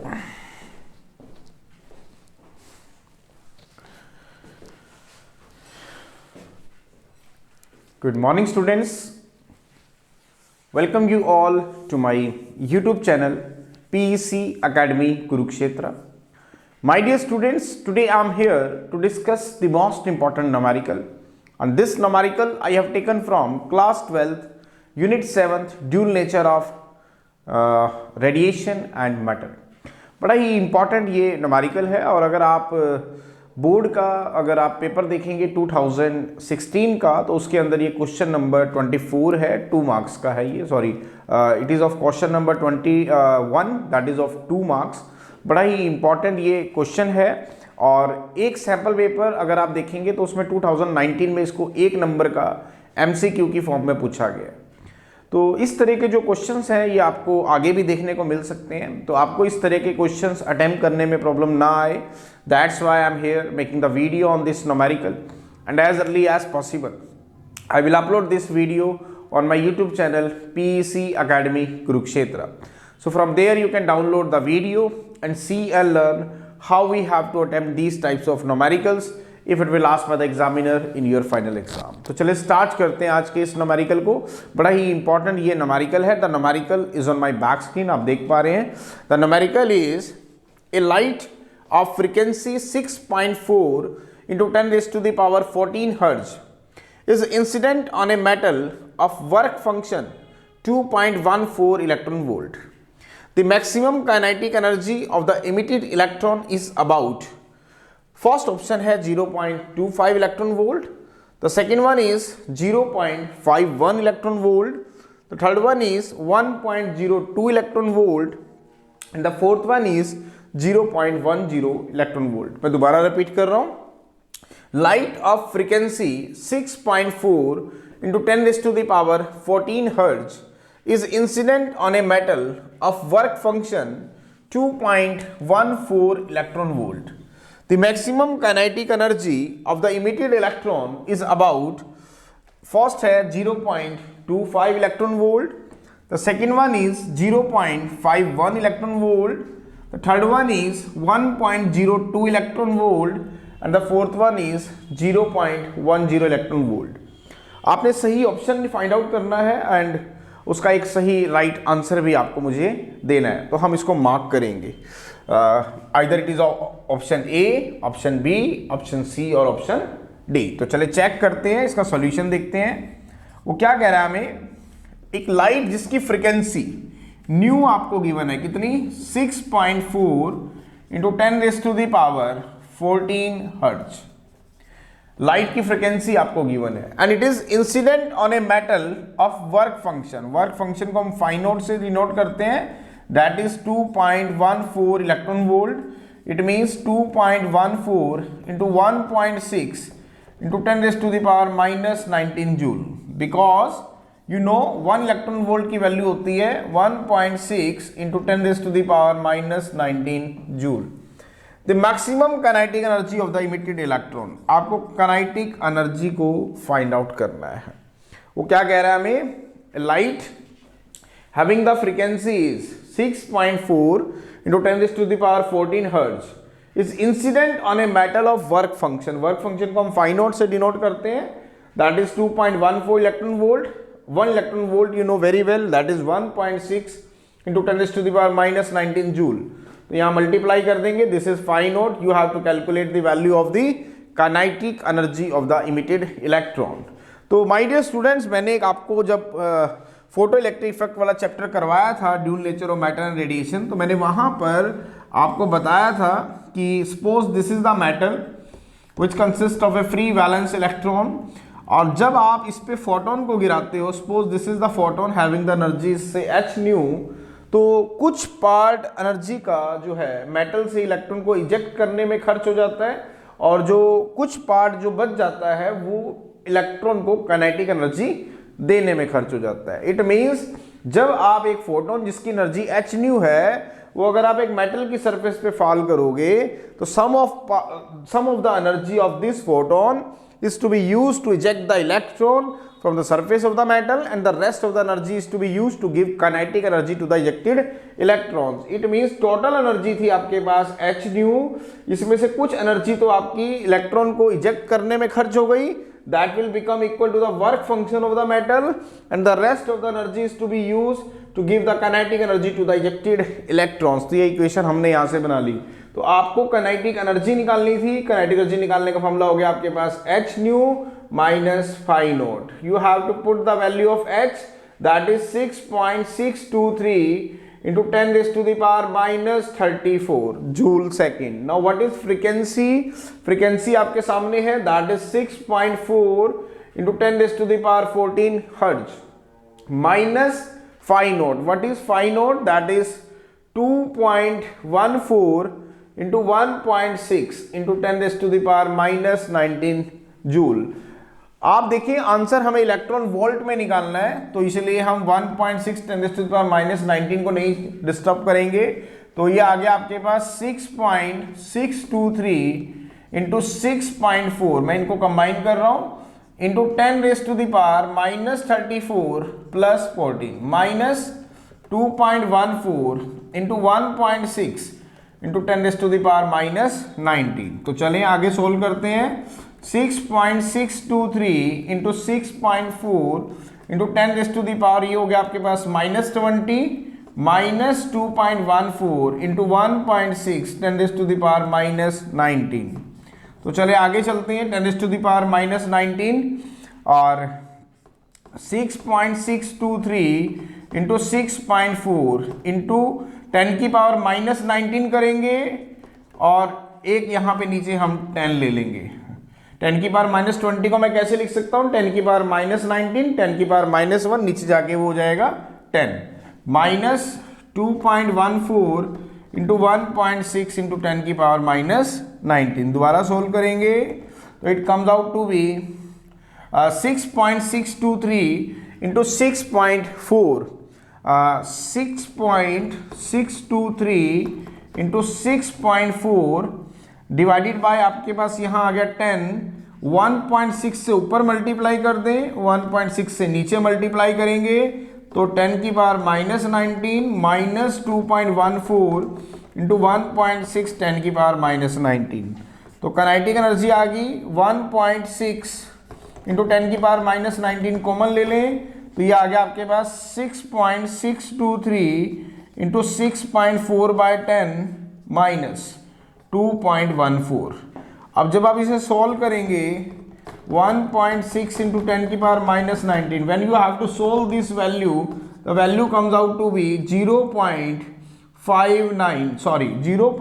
Good morning students, welcome you all to my YouTube channel PEC Academy Kurukshetra. My dear students, today I am here to discuss the most important numerical, and this numerical I have taken from class 12th unit 7th dual nature of radiation and matter. बड़ा ही important ये numerical है और अगर आप board का अगर आप paper देखेंगे 2016 का तो उसके अंदर ये क्वेश्चन नंबर 24 है, 2 मार्क्स का है ये, sorry it is of question number 21 that is of 2 marks. बड़ा ही इम्पॉर्टेंट ये क्वेश्चन है और एक सैम्पल पेपर अगर आप देखेंगे तो उसमें 2019 में इसको 1 नंबर का MCQ की फॉर्म में पूछा गया। तो इस तरह के जो क्वेश्चंस हैं ये आपको आगे भी देखने को मिल सकते हैं, तो आपको इस तरह के क्वेश्चंस अटेम्प्ट करने में प्रॉब्लम ना आए, that's why I am here making the video on this numerical and as early as possible I will upload this video on my YouTube channel PEC Academy Kurukshetra. So from there you can download the video and see and learn how we have to attempt these types of numericals if it will asked by the examiner in your final exam. तो चलिए start करते हैं आज के इस numerical को। बड़ा ही important ये न्यूमेरिकल है। The numerical is on my back screen, आप देख पा रहे हैं। The numerical is a light of frequency 6.4 into 10 raised to the power 14 hertz is incident on a metal of work function 2.14 electron volt. The maximum kinetic energy of the emitted electron is about, first option है 0.25 electron volt, the second one is 0.51 electron volt, the third one is 1.02 electron volt and the fourth one is 0.10 electron volt. मैं दोबारा repeat कर रहा हूँ। Light of frequency 6.4 into 10 raised to the power 14 hertz is incident on a metal of work function 2.14 electron volt. The maximum kinetic energy of the emitted electron is about, first है 0.25 electron volt, the second one is 0.51 electron volt, the third one is 1.02 electron volt and the fourth one is 0.10 electron volt. आपने सही option find out करना है and उसका एक सही right answer भी आपको मुझे देना है, तो हम इसको मार्क करेंगे। Either it is option A, option B, option C और ऑप्शन डी। तो चले चेक करते हैं, इसका सॉल्यूशन देखते हैं। वो क्या कह रहा है हमें, एक लाइट जिसकी फ्रिक्वेंसी न्यू आपको गिवन है, कितनी 6.4 into 10 raise to the power 14 hertz. Light की फ्रीक्वेंसी आपको गिवन है and it is incident on a metal of work function. Work function को हम फाइव नोट से डिनोट करते हैं, that is 2.14 electron volt. It means 2.14 into 1.6 into 10 raise to the power -19 joule, because you know 1 electron volt की value होती है 1.6 into 10 raise to the power -19 joule. The maximum kinetic energy of the emitted electron, आपको kinetic energy को find out करना है। वो क्या कह रहा है हमें, light having the frequency is 6.4 into 10 raise to the power 14 hertz is incident on a metal of work function. Work function को हम फाइव नोट से डिनोट करते हैं, that is 2.14 electron volt. 1 electron volt you know very well, that is 1.6 into 10 raise to the power -19 joule. तो यहाँ multiply कर देंगे, this is phi naught, you have to calculate the value of the kinetic energy of the emitted electron. तो my dear students, मैंने एक आपको जब photoelectric effect वाला चैप्टर करवाया था, dual nature of matter and radiation, तो मैंने वहाँ पर आपको बताया था कि suppose this is the metal which consist of A free valence electron, और जब आप इस पे फोटोन को गिराते हो, suppose this is the photon having the energy से h न्यू, तो कुछ पार्ट एनर्जी का जो है मेटल से इलेक्ट्रॉन को इजेक्ट करने में खर्च हो जाता है और जो कुछ पार्ट जो बच जाता है वो इलेक्ट्रॉन को काइनेटिक एनर्जी देने में खर्च हो जाता है। इट मींस जब आप एक फोटोन जिसकी एनर्जी h न्यू है, वो अगर आप एक मेटल की सरफेस पे फॉल करोगे तो sum of the energy of this photon is to be used to eject the electron from the surface of the metal and the rest of the energy is to be used to give kinetic energy to the ejected electrons. It means total energy थी आपके पास h nu, इसमें से कुछ energy तो आपकी electron को eject करने में खर्च हो गई, that will become equal to the work function of the metal and the rest of the energy is to be used to give the kinetic energy to the ejected electrons. तो ये equation हमने यहाँ से बना ली. तो आपको kinetic energy निकालनी थी. काइनेटिक एनर्जी निकालने का फॉर्मूला हो गया आपके पास h nu minus phi naught. You have to put the value of h, that is 6.623 into 10 raised to the power minus 34 joule second. Now what is frequency? Frequency आपके सामने है, that is 6.4 into 10 raised to the power 14 hertz minus phi naught. What is phi naught? That is 2.14 into 1.6 into 10 raised to the power minus 19 joule. आप देखिए answer हमें electron volt में निकालना है, तो इसलिए हम 1.6 10 टू द पावर माइनस 19 को नहीं डिस्टर्ब करेंगे. तो ये आ गया आपके पास 6.623 इंटू 6.4, मैं इनको कंबाइन कर रहा हूं, into 10 raise to the power minus 34 plus 14 minus 2.14 into 1.6 into 10 raise to the power minus 19. तो चलें आगे सोल्व करते हैं. 6.623 into 6.4 into 10 raise to the power, ये हो गया आपके पास minus 20 minus 2.14 into 1.6 10 raise to the power minus 19. तो चले आगे चलते हैं. 10 raise to the power minus 19 और 6.623 इंटू 6.4 इंटू 10 की पावर माइनस 19 करेंगे और एक यहाँ पे नीचे हम 10 ले लेंगे. 10 की पावर माइनस 20 को मैं कैसे लिख सकता हूँ? 10 की पावर माइनस 19, 10 की पावर माइनस 1, नीचे जाके वो हो जाएगा 10 माइनस 2.14 इंटू 1.6 इंटू 10 की पावर माइनस 19. दोबारा सोल्व करेंगे तो it comes out to be 6.623 into 6.4, 6.623 into 6.4 divided by आपके पास यहाँ आ गया 10. 1.6 से ऊपर मल्टीप्लाई कर दें, 1.6 से नीचे मल्टीप्लाई करेंगे तो 10 की पावर माइनस 19 माइनस 2.14 इंटू 1.6 10 की पावर माइनस 19. तो काइनेटिक एनर्जी आ गई 1.6 इंटू 10 की पावर माइनस 19 कॉमन ले लें तो ये आ गया आपके पास 6.623 इंटू 6.4 बाय 10 माइनस 2.14. अब जब आप इसे सॉल्व करेंगे 1.6 इंटू 10 की power minus 19, when you have to solve this value, the value comes out to be 0.59, sorry 0.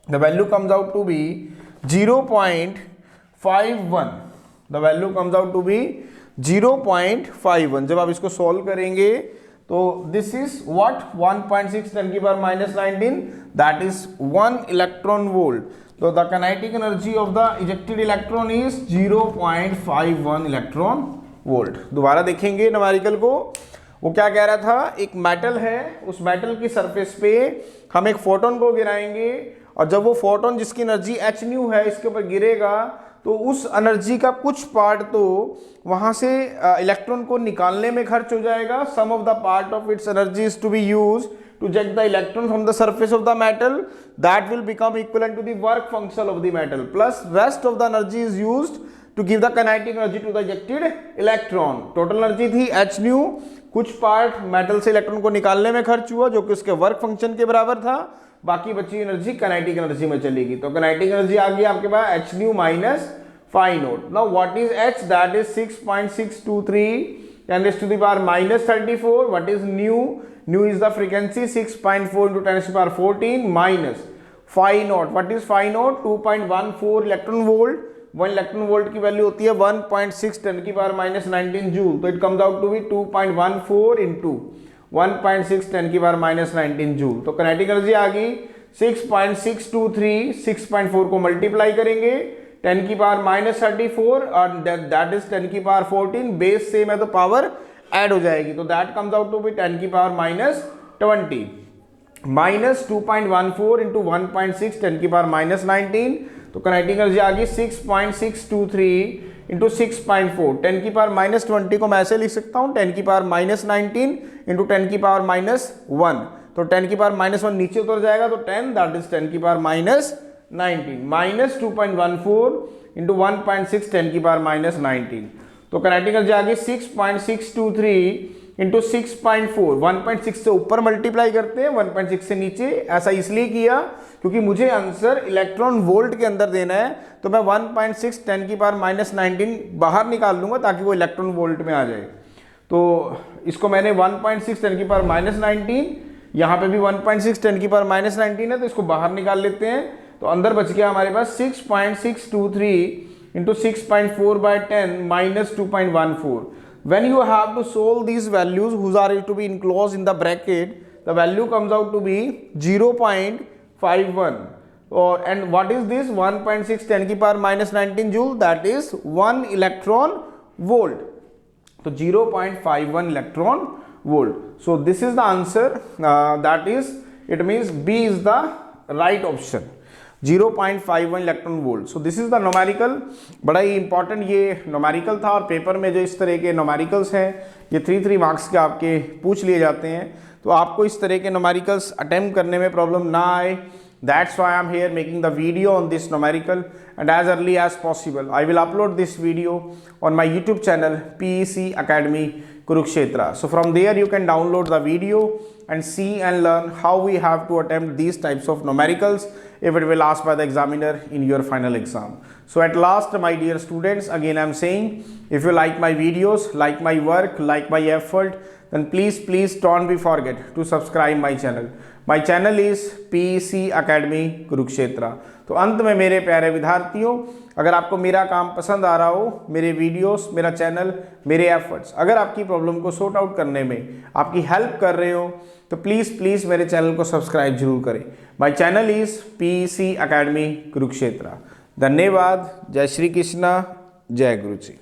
The value comes out to be 0.51. The value comes out to be 0.51. जब आप इसको solve करेंगे तो this is what 1.6 10 की power minus 19, that is 1 electron volt. तो the kinetic energy of the ejected electron is 0.51 electron volt. दोबारा देखेंगे numerical को. वो क्या कह रहा था, एक मेटल है, उस मेटल की सरफेस पे हम एक फोटोन को गिराएंगे और जब वो फोटोन जिसकी एनर्जी h न्यू है इसके ऊपर गिरेगा तो उस एनर्जी का कुछ पार्ट तो वहां से इलेक्ट्रॉन को निकालने में खर्च हो जाएगा. Some of the part of its energy is to be used to eject the electron from the surface of the metal, that will become equivalent to the work function of the metal, plus rest of the energy is used to give the kinetic energy to the ejected electron. total energy थी h nu, कुछ part metal से electron को निकालने में खर्च हुआ जो कि उसके वर्क फंक्शन के बराबर था, बाकी बची एनर्जी काइनेटिक एनर्जी में चलेगी. तो काइनेटिक एनर्जी आ गई आपके पास h nu minus phi naught. Now what is h? That is 6.623 10 raised to the power minus 34. What is nu? Nu is the frequency 6.4 into 10 raised to the power 14 minus phi naught. What is phi naught? 2.14 electron volt. 1 electron volt की value होती है 1.6 10 की power minus 19 joule. तो it comes out to be 2.14 into 1.6 10 की power minus 19 joule. तो kinetic energy आ गई 6.623, 6.4 को मल्टीप्लाई करेंगे 10 की पावर माइनस 34 और दैट इज 10 की पावर 14. बेस सेम है तो पावर ऐड हो जाएगी. तो that comes out to be 10 की पावर माइनस 20 माइनस 2.14 इंटू 1.6 10 की पावर माइनस 19. तो काइनेटिक एनर्जी आ गई 6.623 इंटू 6.4। 10 की पावर -20 को मैं ऐसे लिख सकता हूँ 10 की पावर -19 इंटू 10 की पावर -1। तो 10 की पावर -1 नीचे उतर जाएगा तो 10 दैट इज 10 की पावर -19 -2.14 इंटू 1.6 10 की पावर -19। तो काइनेटिक एनर्जी आ गई 6.623 इंटू 6.4। 1.6 से ऊपर मल्टीप्लाई करते हैं, 1.6 से नीचे। ऐसा इसलिए किया क्योंकि मुझे आंसर इलेक्ट्रॉन वोल्ट के अंदर देना है, तो मैं 1.6 10 की पावर -19 बाहर निकाल लूंगा ताकि वो इलेक्ट्रॉन वोल्ट में आ जाए। तो इसको मैंने 1.6 10 की पावर -19, यहाँ पे भी 1.6 10 की पावर -19 है, तो इसको बाहर निकाल लेते हैं। तो अंदर बच गया हमारे पास 6.623 into 6.4 by 10 -2.14। When you have to solve these values whose are to be enclosed in the bracket, the value comes out to be 0.51. And what is this? 1.6 10 की power -19 joule, that is 1 electron volt. So 0.51 electron volt. So this is the answer. That is, it means B is the right option. 0.51 electron volt. So this is the numerical. बड़ा ही important ये numerical था, और paper में जो इस तरह के numericals हैं ये 3 मार्क्स के आपके पूछ लिए जाते हैं। तो आपको इस तरह के नोमेरिकल्स अटेम्प्ट करने में प्रॉब्लम ना आए, that's why I am here making the video on this numerical, and as early as possible I will upload this video on my YouTube channel PEC Academy Kurukshetra. So from there you can download the video and see and learn how we have to attempt these types of numericals if it will asked by the examiner in your final exam. So at last, my dear students, again I am saying, if you like my videos, like my work, like my effort, then please don't be forget to subscribe my channel. My channel is PEC Academy Kurukshetra. तो अंत में मेरे प्यारे विद्यार्थियों, अगर आपको मेरा काम पसंद आ रहा हो, मेरे वीडियोस, मेरा चैनल, मेरे एफर्ट्स अगर आपकी प्रॉब्लम को सॉर्ट आउट करने में आपकी हेल्प कर रहे हो, तो प्लीज़ मेरे चैनल को सब्सक्राइब जरूर करें। My channel is PEC Academy Kurukshetra। धन्यवाद। जय श्री कृष्णा, जय गुरु जी।